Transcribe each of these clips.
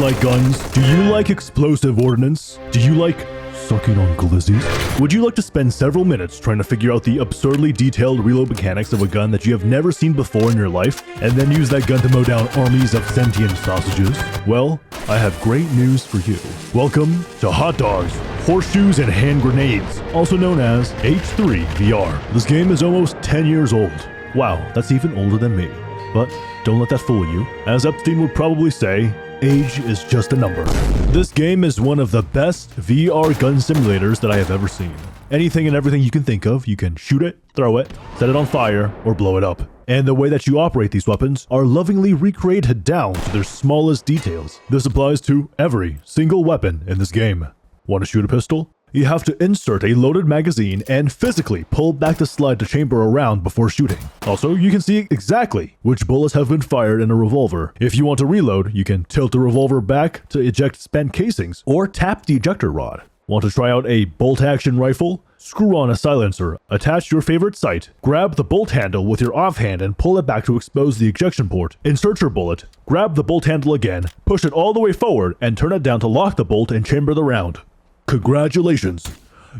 like guns? Do you like explosive ordnance? Do you like sucking on glizzies? Would you like to spend several minutes trying to figure out the absurdly detailed reload mechanics of a gun that you have never seen before in your life, and then use that gun to mow down armies of sentient sausages? Well, I have great news for you. Welcome to Hot Dogs, Horseshoes, and Hand Grenades, also known as H3 VR. This game is almost 10 years old. Wow, that's even older than me. But don't let that fool you. As Epstein would probably say, age is just a number. This game is one of the best VR gun simulators that I have ever seen. Anything and everything you can think of, you can shoot it, throw it, set it on fire, or blow it up. And the way that you operate these weapons are lovingly recreated down to their smallest details. This applies to every single weapon in this game. Want to shoot a pistol? You have to insert a loaded magazine and physically pull back the slide to chamber a round before shooting. Also, you can see exactly which bullets have been fired in a revolver. If you want to reload, you can tilt the revolver back to eject spent casings, or tap the ejector rod. Want to try out a bolt-action rifle? Screw on a silencer, attach your favorite sight, grab the bolt handle with your offhand and pull it back to expose the ejection port. Insert your bullet, grab the bolt handle again, push it all the way forward, and turn it down to lock the bolt and chamber the round. Congratulations!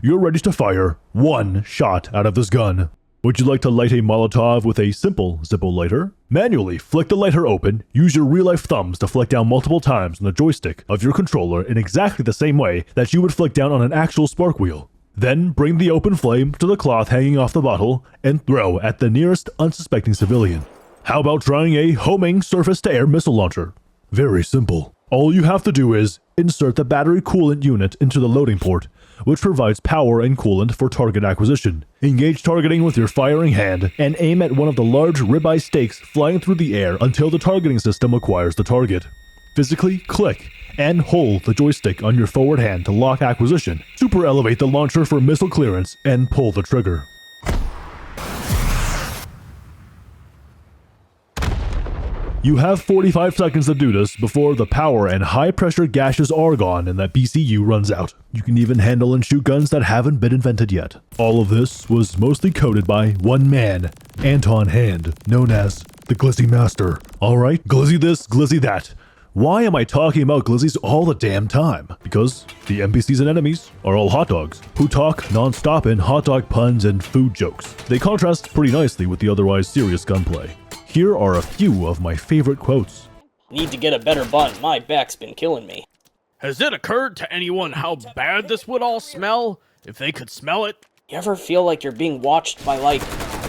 You're ready to fire one shot out of this gun. Would you like to light a Molotov with a simple Zippo lighter? Manually flick the lighter open, use your real-life thumbs to flick down multiple times on the joystick of your controller in exactly the same way that you would flick down on an actual spark wheel. Then bring the open flame to the cloth hanging off the bottle and throw at the nearest unsuspecting civilian. How about trying a homing surface-to-air missile launcher? Very simple. All you have to do is insert the battery coolant unit into the loading port, which provides power and coolant for target acquisition. Engage targeting with your firing hand and aim at one of the large ribeye steaks flying through the air until the targeting system acquires the target. Physically click and hold the joystick on your forward hand to lock acquisition. Super elevate the launcher for missile clearance and pull the trigger. You have 45 seconds to do this before the power and high-pressure gaseous argon in that BCU runs out. You can even handle and shoot guns that haven't been invented yet. All of this was mostly coded by one man, Anton Hand, known as the Glizzy Master. Alright, glizzy this, glizzy that. Why am I talking about glizzies all the damn time? Because the NPCs and enemies are all hot dogs, who talk non-stop in hot dog puns and food jokes. They contrast pretty nicely with the otherwise serious gunplay. Here are a few of my favorite quotes. Need to get a better bun, my back's been killing me. Has it occurred to anyone how bad this would all smell if they could smell it? You ever feel like you're being watched by, like,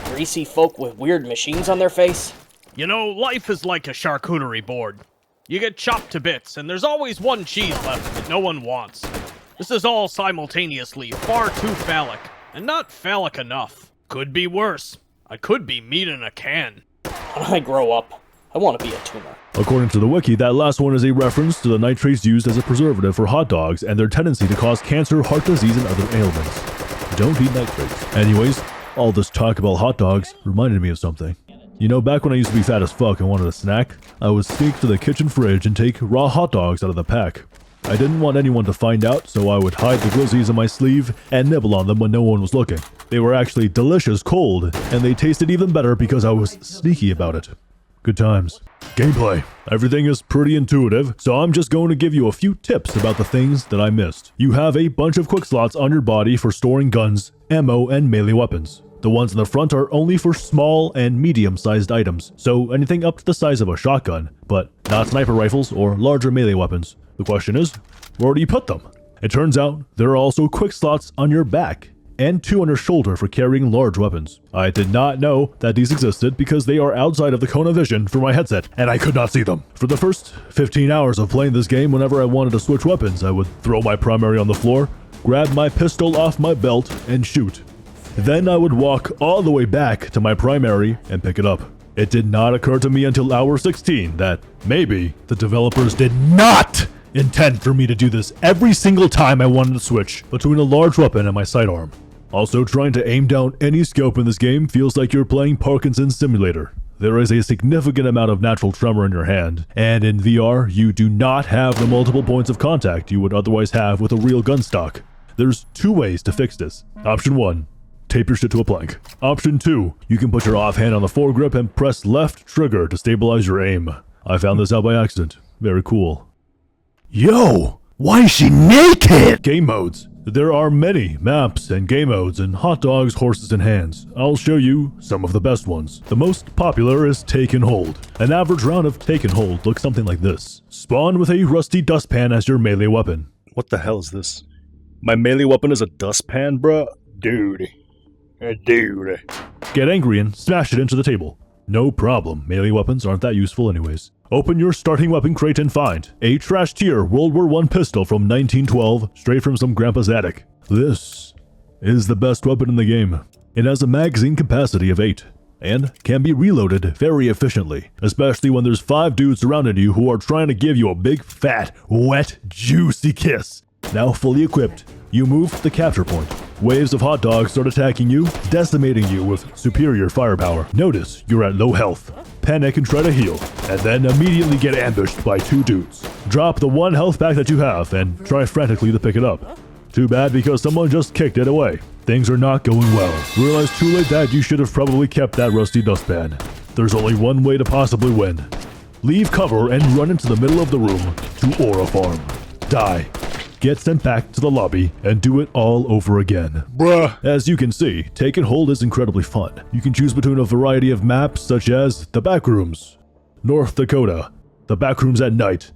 greasy folk with weird machines on their face? You know, life is like a charcuterie board. You get chopped to bits, and there's always one cheese left that no one wants. This is all simultaneously far too phallic, and not phallic enough. Could be worse. I could be meat in a can. When I grow up, I want to be a tumor. According to the wiki, that last one is a reference to the nitrates used as a preservative for hot dogs and their tendency to cause cancer, heart disease, and other ailments. Don't eat nitrates. Anyways, all this talk about hot dogs reminded me of something. You know, back when I used to be fat as fuck and wanted a snack, I would sneak to the kitchen fridge and take raw hot dogs out of the pack. I didn't want anyone to find out, so I would hide the glizzies in my sleeve and nibble on them when no one was looking. They were actually delicious cold, and they tasted even better because I was sneaky about it. Good times. Gameplay. Everything is pretty intuitive, so I'm just going to give you a few tips about the things that I missed. You have a bunch of quick slots on your body for storing guns, ammo, and melee weapons. The ones in the front are only for small and medium-sized items, so anything up to the size of a shotgun, but not sniper rifles or larger melee weapons. The question is, where do you put them? It turns out there are also quick slots on your back, and 2 on your shoulder for carrying large weapons. I did not know that these existed because they are outside of the cone of vision for my headset, and I could not see them. For the first 15 hours of playing this game, whenever I wanted to switch weapons, I would throw my primary on the floor, grab my pistol off my belt, and shoot. Then I would walk all the way back to my primary and pick it up. It did not occur to me until hour 16 that maybe the developers did not intend for me to do this every single time I wanted to switch between a large weapon and my sidearm. Also, trying to aim down any scope in this game feels like you're playing Parkinson's Simulator. There is a significant amount of natural tremor in your hand, and in VR, you do not have the multiple points of contact you would otherwise have with a real gun stock. There's 2 ways to fix this. Option 1. Tape your shit to a plank. Option 2. You can put your offhand on the foregrip and press left trigger to stabilize your aim. I found this out by accident. Very cool. Yo, why is she naked? Game modes. There are many maps and game modes in Hot Dogs, Horses, and Hands. I'll show you some of the best ones. The most popular is Take and Hold. An average round of Take and Hold looks something like this. Spawn with a rusty dustpan as your melee weapon. What the hell is this? My melee weapon is a dustpan, bruh? Dude. Dude. Get angry and smash it into the table. No problem, melee weapons aren't that useful anyways. Open your starting weapon crate and find a trash tier World War I pistol from 1912, straight from some grandpa's attic. This is the best weapon in the game. It has a magazine capacity of 8, and can be reloaded very efficiently, especially when there's 5 dudes surrounding you who are trying to give you a big, fat, wet, juicy kiss. Now fully equipped, you move to the capture point. Waves of hot dogs start attacking you, decimating you with superior firepower. Notice you're at low health. Panic and try to heal, and then immediately get ambushed by 2 dudes. Drop the 1 health pack that you have and try frantically to pick it up. Too bad because someone just kicked it away. Things are not going well. Realize too late that you should have probably kept that rusty dustpan. There's only one way to possibly win. Leave cover and run into the middle of the room to Aura Farm. Die. Get sent back to the lobby and do it all over again. Bruh. As you can see, Take and Hold is incredibly fun. You can choose between a variety of maps such as the Backrooms, North Dakota, the Backrooms at Night,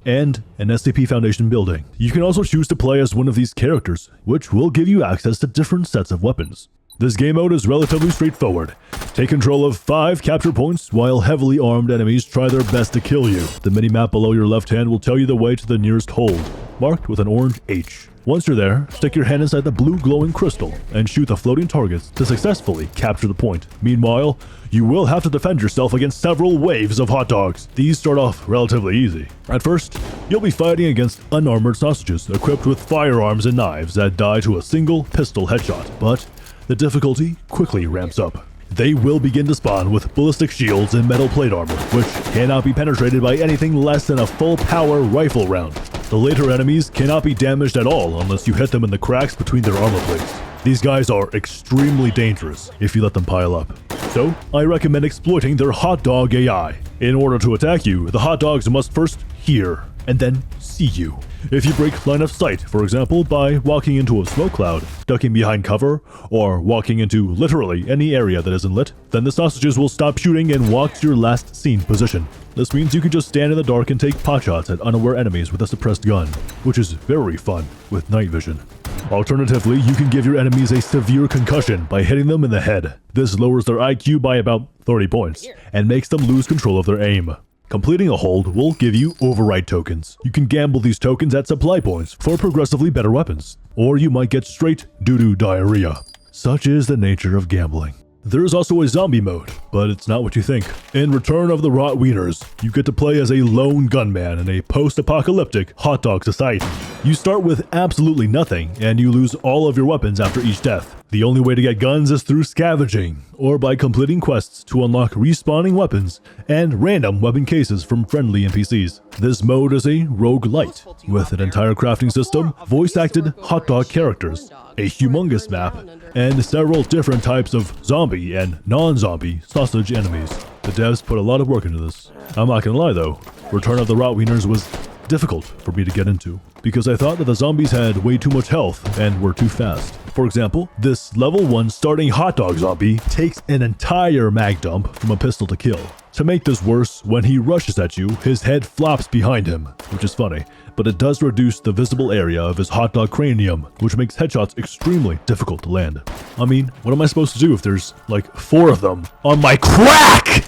and an SCP Foundation building. You can also choose to play as one of these characters, which will give you access to different sets of weapons. This game mode is relatively straightforward. Take control of 5 capture points while heavily armed enemies try their best to kill you. The minimap below your left hand will tell you the way to the nearest hold, marked with an orange H. Once you're there, stick your hand inside the blue glowing crystal and shoot the floating targets to successfully capture the point. Meanwhile, you will have to defend yourself against several waves of hot dogs. These start off relatively easy. At first, you'll be fighting against unarmored sausages equipped with firearms and knives that die to a single pistol headshot, but the difficulty quickly ramps up. They will begin to spawn with ballistic shields and metal plate armor, which cannot be penetrated by anything less than a full power rifle round. The later enemies cannot be damaged at all unless you hit them in the cracks between their armor plates. These guys are extremely dangerous if you let them pile up. So, I recommend exploiting their hot dog AI. In order to attack you, the hot dogs must first hear and then see you. If you break line of sight, for example, by walking into a smoke cloud, ducking behind cover, or walking into literally any area that isn't lit, then the sausages will stop shooting and walk to your last seen position. This means you can just stand in the dark and take potshots at unaware enemies with a suppressed gun, which is very fun with night vision. Alternatively, you can give your enemies a severe concussion by hitting them in the head. This lowers their IQ by about 30 points, and makes them lose control of their aim. Completing a hold will give you override tokens. You can gamble these tokens at supply points for progressively better weapons, or you might get straight doo-doo diarrhea. Such is the nature of gambling. There is also a zombie mode, but it's not what you think. In Return of the Rotwieners, you get to play as a lone gunman in a post-apocalyptic hot dog society. You start with absolutely nothing, and you lose all of your weapons after each death. The only way to get guns is through scavenging, or by completing quests to unlock respawning weapons and random weapon cases from friendly NPCs. This mode is a roguelite, with an entire crafting system, voice-acted hot dog characters, a humongous map, and several different types of zombie and non-zombie sausage enemies. The devs put a lot of work into this. I'm not gonna lie though, Return of the Rotwieners was difficult for me to get into, because I thought that the zombies had way too much health and were too fast. For example, this level 1 starting hot dog zombie takes an entire mag dump from a pistol to kill. To make this worse, when he rushes at you, his head flops behind him, which is funny, but it does reduce the visible area of his hot dog cranium, which makes headshots extremely difficult to land. I mean, what am I supposed to do if there's like 4 of them on my crack?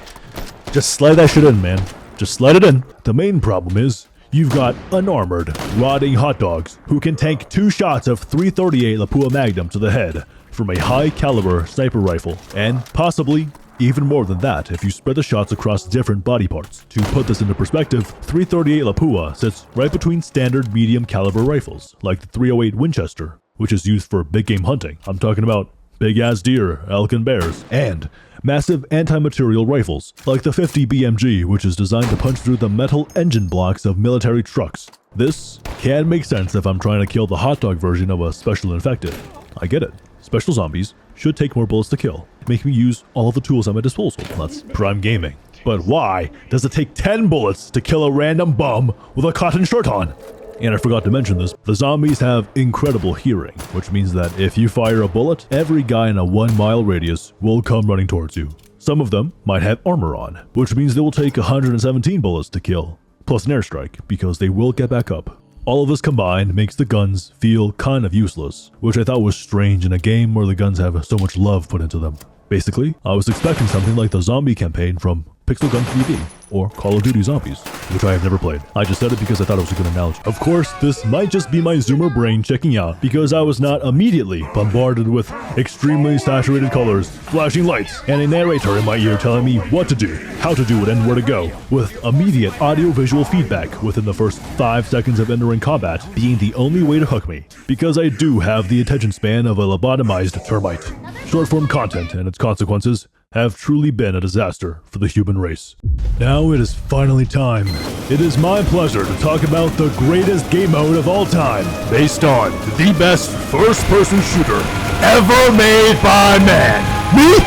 Just slide that shit in, man. Just slide it in. The main problem is, you've got unarmored, rotting hot dogs who can tank 2 shots of .338 Lapua Magnum to the head from a high-caliber sniper rifle, and possibly even more than that if you spread the shots across different body parts. To put this into perspective, .338 Lapua sits right between standard medium-caliber rifles, like the .308 Winchester, which is used for big game hunting. I'm talking about big-ass deer, elk, and bears, and massive anti-material rifles, like the 50 BMG, which is designed to punch through the metal engine blocks of military trucks. This can make sense if I'm trying to kill the hot dog version of a special infected. I get it. Special zombies should take more bullets to kill, making me use all of the tools at my disposal. That's prime gaming. But why does it take 10 bullets to kill a random bum with a cotton shirt on? And I forgot to mention this, the zombies have incredible hearing, which means that if you fire a bullet, every guy in a 1 mile radius will come running towards you. Some of them might have armor on, which means they will take 117 bullets to kill, plus an airstrike, because they will get back up. All of this combined makes the guns feel kind of useless, which I thought was strange in a game where the guns have so much love put into them. Basically, I was expecting something like the zombie campaign from Pixel Gun TV, or Call of Duty Zombies, which I have never played. I just said it because I thought it was a good analogy. Of course, this might just be my zoomer brain checking out, because I was not immediately bombarded with extremely saturated colors, flashing lights, and a narrator in my ear telling me what to do, how to do it, and where to go, with immediate audio-visual feedback within the first 5 seconds of entering combat being the only way to hook me, because I do have the attention span of a lobotomized termite. Short-form content and its consequences have truly been a disaster for the human race. Now it is finally time. It is my pleasure to talk about the greatest game mode of all time, based on the best first-person shooter ever made by man. Meet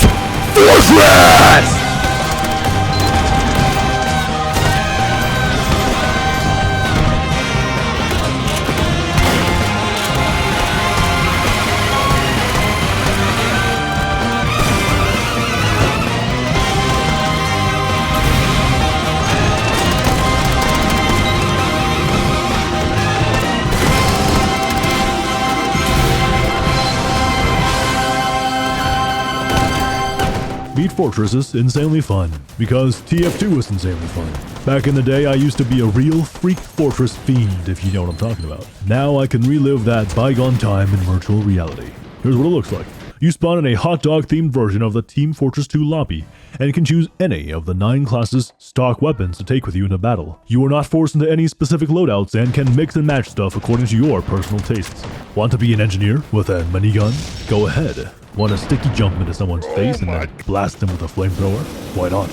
Fortress! Meat Fortress is insanely fun, because TF2 was insanely fun. Back in the day, I used to be a real Freak Fortress fiend, if you know what I'm talking about. Now I can relive that bygone time in virtual reality. Here's what it looks like. You spawn in a hot dog themed version of the Team Fortress 2 lobby, and can choose any of the 9 classes stock weapons to take with you into battle. You are not forced into any specific loadouts and can mix and match stuff according to your personal tastes. Want to be an engineer with a minigun? Go ahead. Want to sticky jump into someone's face and then blast them with a flamethrower? Why not?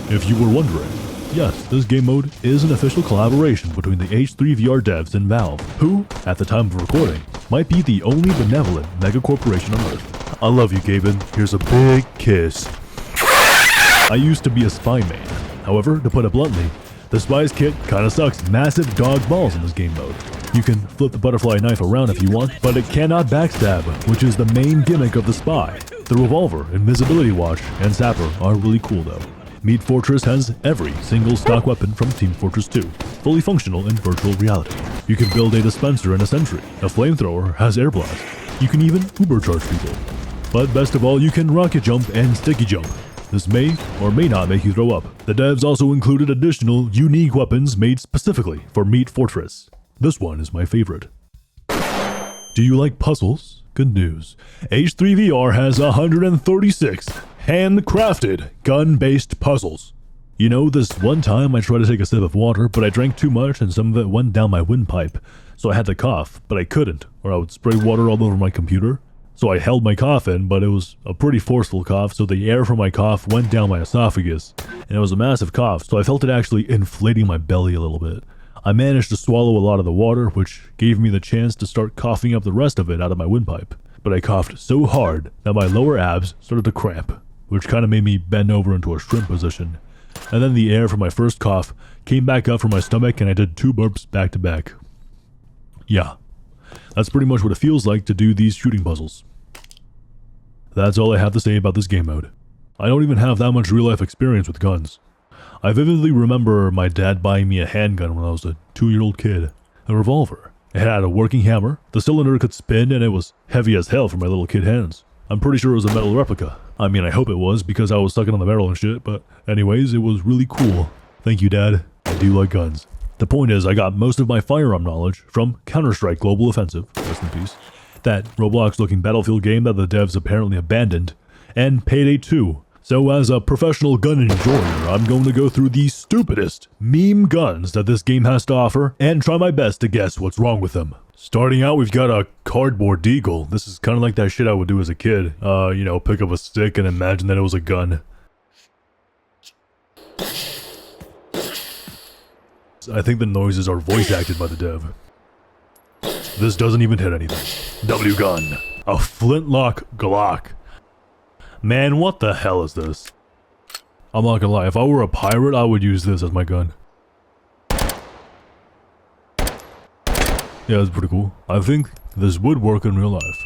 If you were wondering, yes, this game mode is an official collaboration between the H3VR devs and Valve, who, at the time of recording, might be the only benevolent megacorporation on Earth. I love you, Gaben. Here's a big kiss. I used to be a spy main. However, to put it bluntly, the spy's kit kinda sucks massive dog balls in this game mode. You can flip the butterfly knife around if you want, but it cannot backstab, which is the main gimmick of the spy. The revolver, invisibility watch, and sapper are really cool though. Meat Fortress has every single stock weapon from Team Fortress 2, fully functional in virtual reality. You can build a dispenser and a sentry. A flamethrower has air blast. You can even ubercharge people. But best of all, you can rocket jump and sticky jump. This may or may not make you throw up. The devs also included additional, unique weapons made specifically for Meat Fortress. This one is my favorite. Do you like puzzles? Good news. H3VR has 136 handcrafted gun-based puzzles. You know, this one time I tried to take a sip of water, but I drank too much and some of it went down my windpipe. So I had to cough, but I couldn't, or I would spray water all over my computer. So I held my cough in, but it was a pretty forceful cough, so the air from my cough went down my esophagus. And it was a massive cough, so I felt it actually inflating my belly a little bit. I managed to swallow a lot of the water, which gave me the chance to start coughing up the rest of it out of my windpipe. But I coughed so hard that my lower abs started to cramp, which kind of made me bend over into a shrimp position. And then the air from my first cough came back up from my stomach and I did 2 burps back to back. Yeah, that's pretty much what it feels like to do these shooting puzzles. That's all I have to say about this game mode. I don't even have that much real-life experience with guns. I vividly remember my dad buying me a handgun when I was a 2-year-old kid. A revolver. It had a working hammer, the cylinder could spin, and it was heavy as hell for my little kid hands. I'm pretty sure it was a metal replica. I mean, I hope it was, because I was sucking on the barrel and shit, but anyways, it was really cool. Thank you, Dad. I do like guns. The point is, I got most of my firearm knowledge from Counter-Strike Global Offensive, rest in peace, that Roblox-looking Battlefield game that the devs apparently abandoned, and Payday 2. So as a professional gun enjoyer, I'm going to go through the stupidest meme guns that this game has to offer, and try my best to guess what's wrong with them. Starting out, we've got a cardboard deagle. This is kind of like that shit I would do as a kid. You know, pick up a stick and imagine that it was a gun. I think the noises are voice acted by the dev. This doesn't even hit anything. W-gun. A flintlock Glock. Man, what the hell is this? I'm not gonna lie, if I were a pirate, I would use this as my gun. Yeah, that's pretty cool. I think this would work in real life.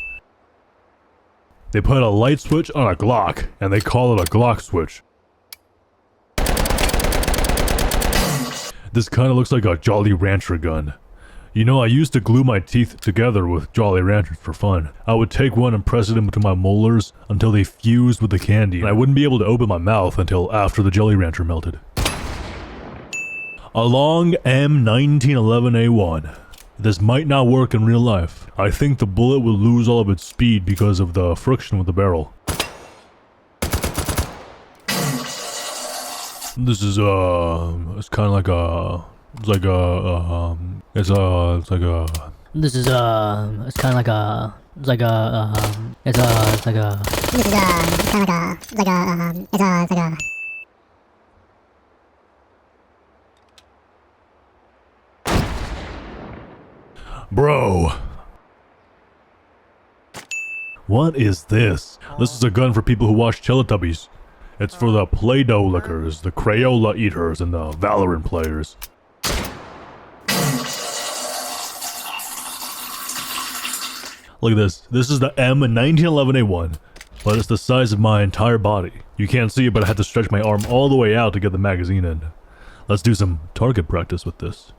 They put a light switch on a Glock, and they call it a Glock switch. This kinda looks like a Jolly Rancher gun. You know, I used to glue my teeth together with Jolly Ranchers for fun. I would take one and press it in between my molars until they fused with the candy, and I wouldn't be able to open my mouth until after the Jolly Rancher melted. A long M1911A1. This might not work in real life. I think the bullet will lose all of its speed because of the friction with the barrel. This is it's kind of like a, it's like a, it's like a. This is it's kind of like a, it's like a, it's like a. This is kind of like a, it's like a, it's like a. Bro. What is this? This is a gun for people who watch Teletubbies. It's for the Play-Doh lickers, the Crayola eaters, and the Valorant players. Look at this. This is the M1911A1, but it's the size of my entire body. You can't see it, but I had to stretch my arm all the way out to get the magazine in. Let's do some target practice with this.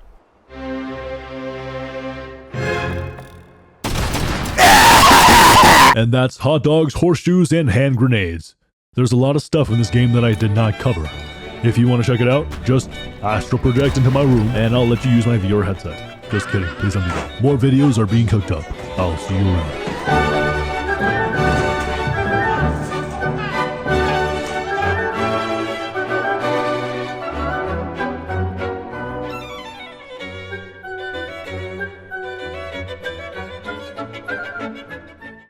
And that's hot dogs, horseshoes, and hand grenades. There's a lot of stuff in this game that I did not cover. If you want to check it out, just astral project into my room and I'll let you use my VR headset. Just kidding, please don't do that. More videos are being cooked up. I'll see you around.